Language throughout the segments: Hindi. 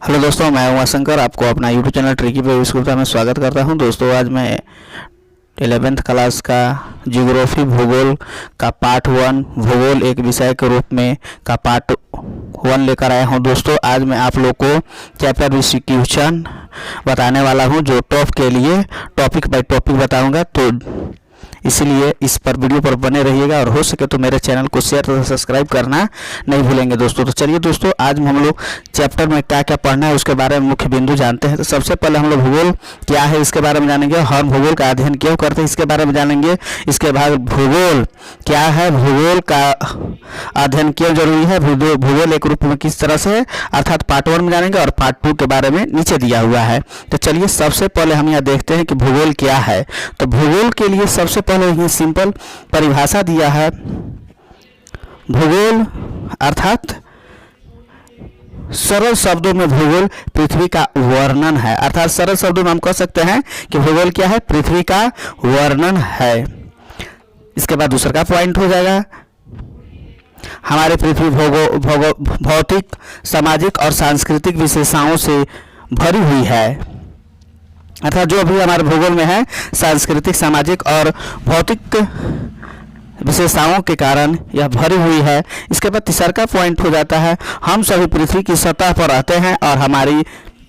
हेलो दोस्तों, मैं उमा शंकर आपको अपना यूट्यूब चैनल ट्रिकी पे स्कूल में स्वागत करता हूं। दोस्तों, आज मैं 11th क्लास का ज्योग्राफी भूगोल का पार्ट 1 भूगोल एक विषय के रूप में का पार्ट 1 लेकर आया हूं। दोस्तों, आज मैं आप लोग को चैप्टर डिस्ट्रीब्यूशन बताने वाला हूं, जो टॉप के लिए टॉपिक बाय टॉपिक बताऊंगा। तो इसलिए इस पर वीडियो पर बने रहिएगा और हो सके तो मेरे चैनल को शेयर तथा सब्सक्राइब करना नहीं भूलेंगे दोस्तों। तो चलिए दोस्तों, आज हम लोग चैप्टर में क्या क्या पढ़ना है उसके बारे में मुख्य बिंदु जानते हैं। तो सबसे पहले हम लोग भूगोल क्या है इसके बारे में जानेंगे। हम भूगोल का अध्ययन क्यों करते हैं इसके बारे में जानेंगे। इसके बाद भूगोल क्या है, भूगोल का अध्ययन क्यों जरूरी है, भूगोल एक रूप में किस तरह से है, अर्थात पार्ट 1 में जानेंगे और पार्ट 2 के बारे में नीचे दिया हुआ है। तो चलिए सबसे पहले हम यहाँ देखते हैं कि भूगोल क्या है। तो भूगोल के लिए सबसे पहले ये सिंपल परिभाषा दिया है। भूगोल अर्थात सरल शब्दों में भूगोल पृथ्वी का वर्णन है। अर्थात सरल शब्दों में हम कह सकते हैं कि भूगोल क्या है, पृथ्वी का वर्णन है। इसके बाद दूसरा का पॉइंट हो जाएगा, हमारे पृथ्वी भौतिक, सामाजिक और सांस्कृतिक विशेषताओं से भरी हुई है। अर्थात जो भी हमारे भूगोल में है सांस्कृतिक, सामाजिक और भौतिक विशेषताओं के कारण यह भरी हुई है। इसके बाद तीसरा का पॉइंट हो जाता है, हम सभी पृथ्वी की सतह पर रहते हैं और हमारी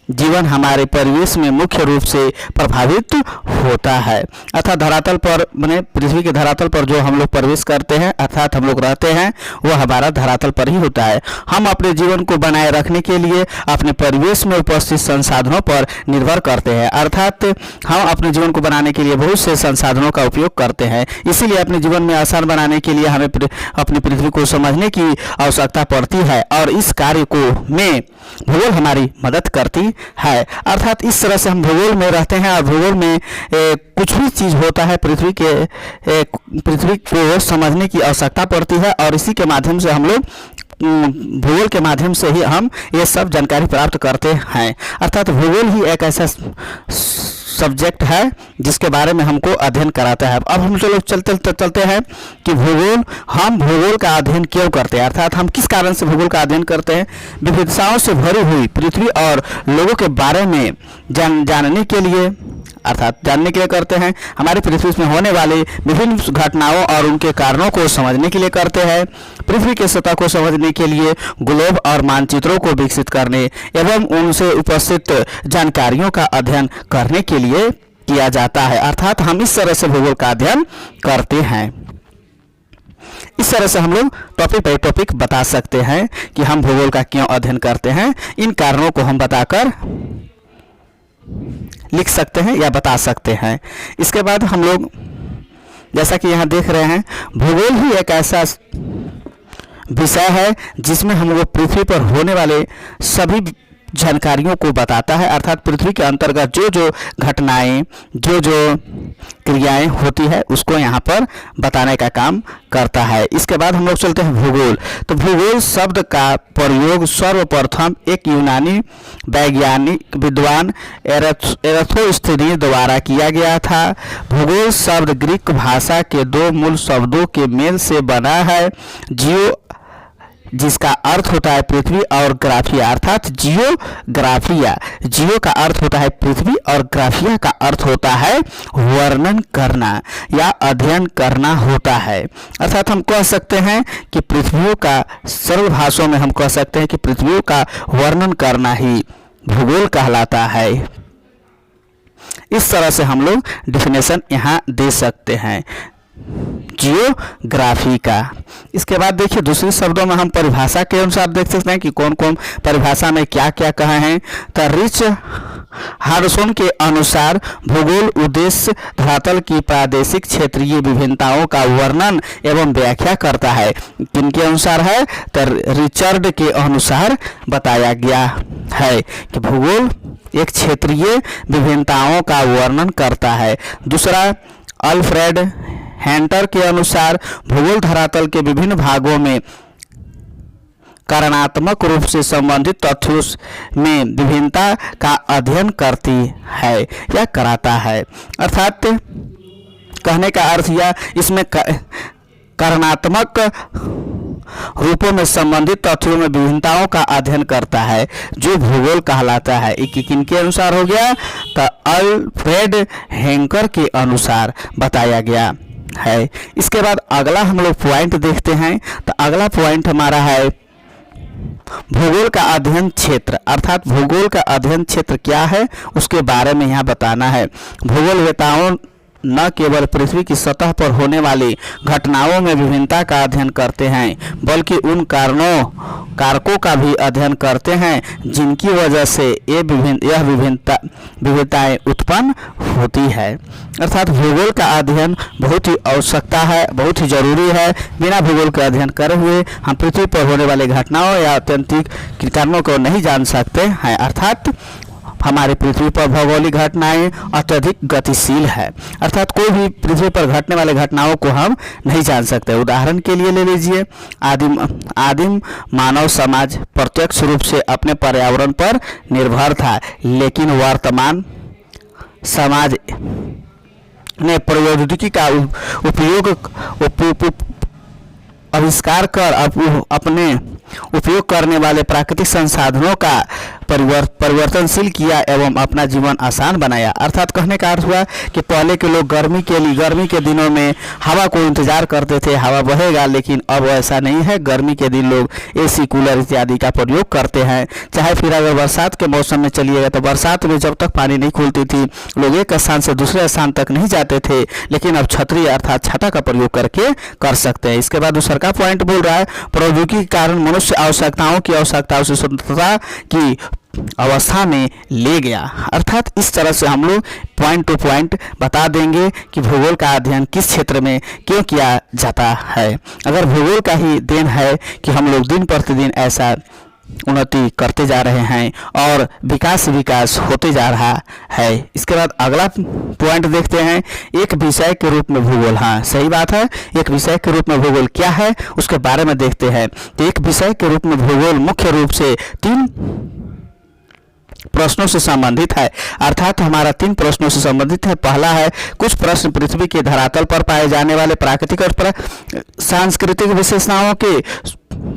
जीवन हमारे परिवेश में मुख्य रूप से प्रभावित होता है। अर्थात धरातल पर माने पृथ्वी के धरातल पर जो हम लोग प्रवेश करते हैं अर्थात हम लोग रहते हैं वह हमारा धरातल पर ही होता है। हम अपने जीवन को बनाए रखने के लिए अपने परिवेश में उपस्थित संसाधनों पर निर्भर करते हैं। अर्थात हम अपने जीवन को बनाने के लिए बहुत से संसाधनों का उपयोग करते हैं। इसीलिए अपने जीवन में आसान बनाने के लिए हमें अपनी पृथ्वी को समझने की आवश्यकता पड़ती है और इस कार्य को में भूगोल हमारी मदद करती है। अर्थात इस तरह से हम भूगोल में रहते हैं और भूगोल में कुछ भी चीज़ होता है पृथ्वी को समझने की आवश्यकता पड़ती है और इसी के माध्यम से हम लोग भूगोल के माध्यम से ही हम ये सब जानकारी प्राप्त करते हैं। अर्थात भूगोल ही एक ऐसा सब्जेक्ट है जिसके बारे में हमको अध्ययन कराता है। अब हम चलते हैं कि हम भूगोल का अध्ययन क्यों करते हैं, अर्थात हम किस कारण से भूगोल का अध्ययन करते हैं। विविधताओं से भरी हुई पृथ्वी और लोगों के बारे में जानने के लिए करते हैं। हमारी पृथ्वी में होने वाले विभिन्न घटनाओं और उनके कारणों को समझने के लिए करते हैं। पृथ्वी के सतह को समझने के लिए ग्लोब और मानचित्रों को विकसित करने एवं उनसे उपस्थित जानकारियों का अध्ययन करने के लिए किया जाता है। अर्थात हम इस तरह से भूगोल का अध्ययन करते हैं। इस तरह से हम लोग टॉपिक बाय टॉपिक बता सकते हैं कि हम भूगोल का क्यों अध्ययन करते हैं। इन कारणों को हम बताकर लिख सकते हैं या बता सकते हैं। इसके बाद हम लोग जैसा कि यहाँ देख रहे हैं, भूगोल ही एक ऐसा विषय है जिसमें हम लोग पृथ्वी पर होने वाले सभी जानकारियों को बताता है। अर्थात पृथ्वी के अंतर्गत जो घटनाएं, जो क्रियाएं होती है उसको यहाँ पर बताने का काम करता है। इसके बाद हम लोग चलते हैं भूगोल। तो भूगोल शब्द का प्रयोग सर्वप्रथम एक यूनानी वैज्ञानिक विद्वान एराथोस्थेनीज द्वारा किया गया था। भूगोल शब्द ग्रीक भाषा के 2 मूल शब्दों के मेल से बना है, जियो जिसका अर्थ होता है पृथ्वी और ग्राफिया। अर्थात जियो का अर्थ होता है पृथ्वी और ग्राफिया का अर्थ होता है वर्णन करना या अध्ययन करना होता है। अर्थात हम कह सकते हैं कि पृथ्वियों का सरल भाषाओं में हम कह सकते हैं कि पृथ्वियों का वर्णन करना ही भूगोल कहलाता है। इस तरह से हम लोग डिफिनेशन यहाँ दे सकते हैं जियोग्राफी का। इसके बाद देखिए दूसरे शब्दों में हम परिभाषा के अनुसार देख सकते हैं कि कौन कौन परिभाषा में क्या क्या कहे हैं। तो रिच हार्डसन के अनुसार भूगोल उद्देश्य धरातल की प्रादेशिक क्षेत्रीय विभिन्नताओं का वर्णन एवं व्याख्या करता है। किनके अनुसार है, तो रिचर्ड के अनुसार बताया गया है कि भूगोल एक क्षेत्रीय विभिन्नताओं का वर्णन करता है। दूसरा अल्फ्रेड हैंटर के अनुसार भूगोल धरातल के विभिन्न भागों में कारणात्मक रूप से संबंधित तथ्यों में विभिन्नता का अध्ययन करती है या कराता है। अर्थात कहने का अर्थ यह इसमें कारणात्मक रूपों में संबंधित तथ्यों में विभिन्नताओं का अध्ययन करता है जो भूगोल कहलाता है। ये किनके अनुसार हो गया? तो अल्फ्रेड हेंकर के अनुसार बताया गया है। इसके बाद अगला हम लोग पॉइंट देखते हैं। तो अगला पॉइंट हमारा है भूगोल का अध्ययन क्षेत्र, अर्थात भूगोल का अध्ययन क्षेत्र क्या है उसके बारे में यहाँ बताना है। भूगोलवेताओं न केवल पृथ्वी की सतह पर होने वाली घटनाओं में विभिन्नता का अध्ययन करते हैं बल्कि उन कारकों का भी अध्ययन करते हैं जिनकी वजह से यह विभिन्नताएं उत्पन्न होती है। अर्थात भूगोल का अध्ययन बहुत ही आवश्यकता है, बहुत ही जरूरी है। बिना भूगोल का अध्ययन करे हुए हम पृथ्वी पर होने वाली घटनाओं या आत्यंतिक कारणों को नहीं जान सकते हैं। अर्थात हमारी पृथ्वी पर भौगोलिक घटनाएं अत्यधिक गतिशील है, अर्थात कोई भी पृथ्वी पर घटने वाले घटनाओं को हम नहीं जान सकते। उदाहरण के लिए ले लीजिए, आदिम मानव समाज प्रत्यक्ष रूप से अपने पर्यावरण पर निर्भर था, लेकिन वर्तमान समाज ने प्रौद्योगिकी का आविष्कार कर अपने उपयोग करने वाले प्राकृतिक संसाधनों का परिवर्तनशील किया एवं अपना जीवन आसान बनाया। अर्थात कहने का अर्थ हुआ कि पहले के लोग गर्मी के दिनों में हवा को इंतजार करते थे, हवा बहेगा, लेकिन अब ऐसा नहीं है। गर्मी के दिन लोग एसी, कूलर इत्यादि का प्रयोग करते हैं। चाहे फिर अगर बरसात के मौसम में चलिएगा तो बरसात में जब तक पानी नहीं खुलती थी लोग एक स्थान से दूसरे स्थान तक नहीं जाते थे, लेकिन अब छतरी अर्थात छाता का प्रयोग करके कर सकते हैं। इसके बाद दूसरा का पॉइंट बोल रहा है प्रौद्योगिकी के कारण मनुष्य आवश्यकताओं से स्वतंत्रता की अवस्था में ले गया। अर्थात इस तरह से हम लोग पॉइंट टू पॉइंट बता देंगे कि भूगोल का अध्ययन किस क्षेत्र में क्यों किया जाता है। अगर भूगोल का ही देन है कि हम लोग दिन प्रतिदिन ऐसा उन्नति करते जा रहे हैं और विकास होते जा रहा है। इसके बाद अगला पॉइंट देखते हैं, एक विषय के रूप में भूगोल। हाँ, सही बात है, एक विषय के रूप में भूगोल क्या है उसके बारे में देखते हैं। तो एक विषय के रूप में भूगोल मुख्य रूप से 3 प्रश्नों से संबंधित है, अर्थात हमारा 3 प्रश्नों से संबंधित है। पहला है, कुछ प्रश्न पृथ्वी के धरातल पर पाए जाने वाले प्राकृतिक और सांस्कृतिक विशेषताओं के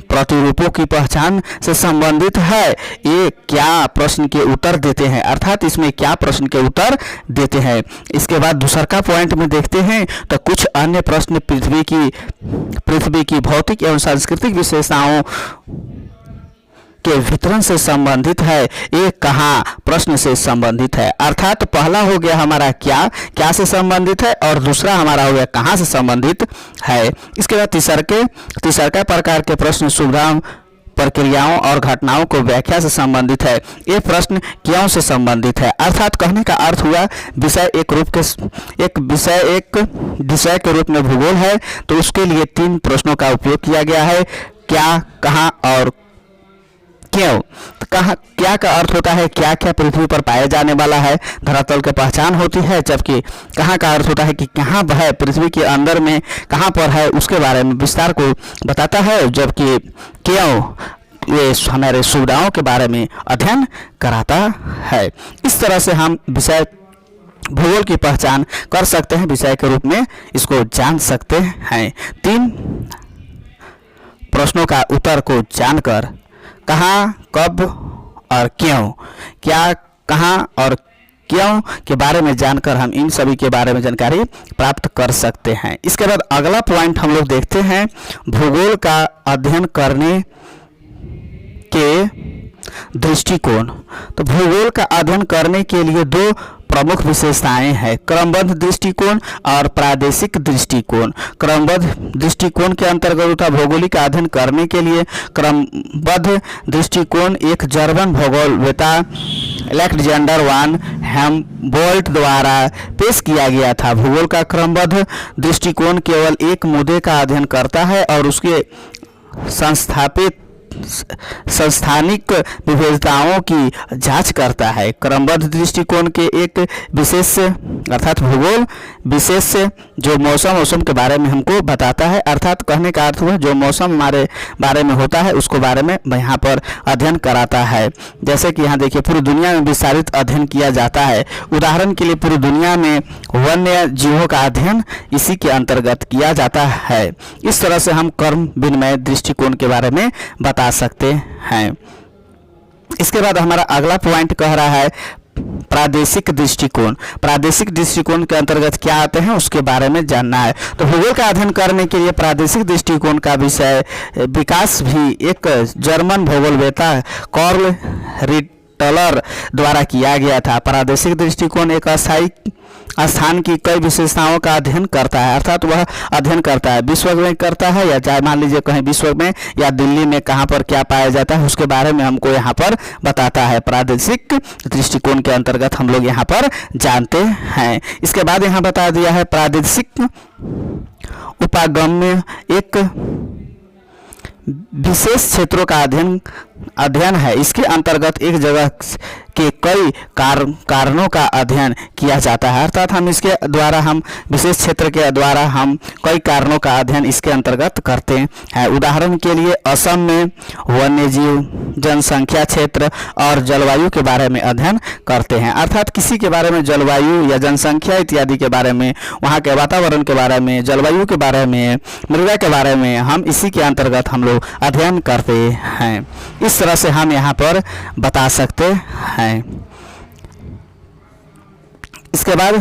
प्रतिरूपों की पहचान से संबंधित है। ये क्या प्रश्न के उत्तर देते हैं, अर्थात इसमें क्या प्रश्न के उत्तर देते हैं। इसके बाद दूसरा का पॉइंट में देखते हैं तो कुछ अन्य प्रश्न पृथ्वी की भौतिक एवं सांस्कृतिक विशेषताओं के वितरण से संबंधित है। एक कहाँ प्रश्न से संबंधित है, अर्थात पहला हो गया हमारा क्या से संबंधित है और दूसरा हमारा हो गया कहाँ से संबंधित है। इसके बाद तीसरा प्रकार के प्रश्न सुविधाओं, प्रक्रियाओं और घटनाओं को व्याख्या से संबंधित है। ये प्रश्न क्यों से संबंधित है, अर्थात कहने का अर्थ हुआ एक विषय के रूप में भूगोल है तो उसके लिए 3 प्रश्नों का उपयोग किया गया है, क्या, कहाँ और क्यों। तो क्या का अर्थ होता है क्या पृथ्वी पर पाया जाने वाला है, धरातल की पहचान होती है, जबकि कहाँ का अर्थ होता है कि कहाँ है, पृथ्वी के अंदर में कहाँ पर है उसके बारे में विस्तार को बताता है, जबकि क्यों ये हमारे सुविधाओं के बारे में अध्ययन कराता है। इस तरह से हम विषय भूगोल की पहचान कर सकते हैं, विषय के रूप में इसको जान सकते हैं। 3 प्रश्नों का उत्तर को जानकर कहाँ, कब और क्यों, क्या, कहाँ और क्यों के बारे में जानकर हम इन सभी के बारे में जानकारी प्राप्त कर सकते हैं। इसके बाद अगला पॉइंट हम लोग देखते हैं, भूगोल का अध्ययन करने के दृष्टिकोण। तो भूगोल का अध्ययन करने के लिए 2 प्रमुख विशेषताएं हैं, क्रमबद्ध दृष्टिकोण और प्रादेशिक दृष्टिकोण। क्रमबद्ध दृष्टिकोण के अंतर्गत होता भौगोलिक अध्ययन करने के लिए क्रमबद्ध दृष्टिकोण एक जर्मन भूगोलवेता अलेक्जेंडर वान हेम्बोल्ट द्वारा पेश किया गया था। भूगोल का क्रमबद्ध दृष्टिकोण केवल एक मुद्दे का अध्ययन करता है और उसके संस्थापित संस्थानिक विविधताओं की जांच करता है। क्रमबद्ध दृष्टिकोण के एक विशेष अर्थात भूगोल विशेष जो मौसम के बारे में हमको बताता है, अर्थात कहने का अर्थ हुआ जो मौसम हमारे बारे में होता है उसको बारे में यहाँ पर अध्ययन कराता है। जैसे कि यहाँ देखिए पूरी दुनिया में विस्तारित अध्ययन किया जाता है। उदाहरण के लिए पूरी दुनिया में वन्य जीवों का अध्ययन इसी के अंतर्गत किया जाता है। इस तरह से हम कर्म विनिमय दृष्टिकोण के बारे में बता सकते हैं। इसके बाद हमारा अगला पॉइंट कह रहा है प्रादेशिक दृष्टिकोण। प्रादेशिक दृष्टिकोण के अंतर्गत क्या आते हैं उसके बारे में जानना है। तो भूगोल का अध्ययन करने के लिए प्रादेशिक दृष्टिकोण का विषय विकास भी एक जर्मन भूगोलवेत्ता कार्ल रिटलर द्वारा किया गया था। प्रादेशिक दृष्टिकोण एक अस्थायी स्थान की कई विशेषताओं का अध्ययन करता है, अर्थात वह अध्ययन करता है विश्व में करता है या चाहे मान लीजिए कहीं विश्व में या दिल्ली में कहाँ पर क्या पाया जाता है उसके बारे में हमको यहाँ पर बताता है। प्रादेशिक दृष्टिकोण के अंतर्गत हम लोग यहाँ पर जानते हैं। इसके बाद यहाँ बता दिया है प्रादेशिक उपागम्य एक विशेष क्षेत्रों का अध्ययन है। इसके अंतर्गत एक जगह के कई कारणों का अध्ययन किया जाता है, अर्थात हम इसके द्वारा हम विशेष क्षेत्र के द्वारा हम कई कारणों का अध्ययन इसके अंतर्गत करते हैं। उदाहरण के लिए असम में वन्यजीव, जनसंख्या क्षेत्र और जलवायु के बारे में अध्ययन करते हैं, अर्थात किसी के बारे में जलवायु या जनसंख्या इत्यादि के बारे में, वहाँ के वातावरण के बारे में, जलवायु के बारे में, मृदा के बारे में हम इसी के अंतर्गत हम लोग अध्ययन करते हैं। इस तरह से हम यहाँ पर बता सकते हैं। इसके बाद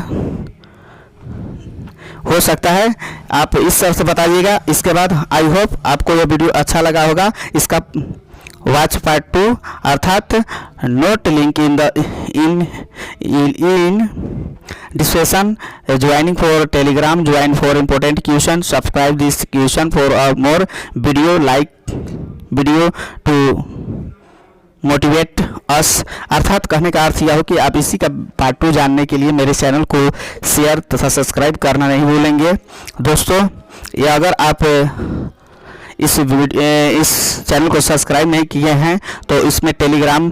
हो सकता है आप इस तरह से बताइएगा। इसके बाद आई होप आपको यह वीडियो अच्छा लगा होगा। इसका वॉच पार्ट 2 अर्थात note link in description, joining for Telegram, join for important question, subscribe this question for more video like video to motivate us. अर्थात कहने का अर्थ यह हो कि आप इसी का पार्ट 2 जानने के लिए मेरे चैनल को शेयर तथा सब्सक्राइब करना नहीं भूलेंगे। दोस्तों ये अगर आप इस चैनल को सब्सक्राइब नहीं किए हैं तो इसमें टेलीग्राम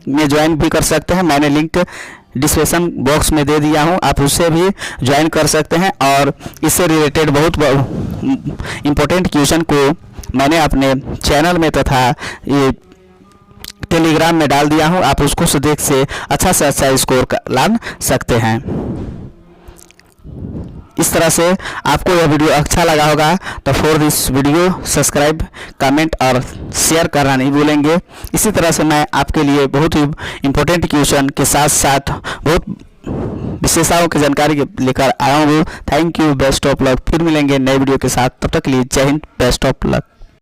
में ज्वाइन भी कर सकते हैं। मैंने लिंक डिस्क्रिप्शन बॉक्स में दे दिया हूं, आप उससे भी ज्वाइन कर सकते हैं और इससे रिलेटेड बहुत इम्पोर्टेंट क्वेश्चन को मैंने अपने चैनल में तथा ये टेलीग्राम में डाल दिया हूं। आप उसको से देख से अच्छा स्कोर ला सकते हैं। इस तरह से आपको यह वीडियो अच्छा लगा होगा तो for this video subscribe, comment और शेयर करना नहीं भूलेंगे। इसी तरह से मैं आपके लिए बहुत ही इम्पोर्टेंट क्वेश्चन के साथ साथ बहुत विशेषताओं की जानकारी लेकर आया हूँ। Thank you, best of luck. फिर मिलेंगे नए वीडियो के साथ, तब तक के लिए जय हिंद, बेस्ट ऑफ लक।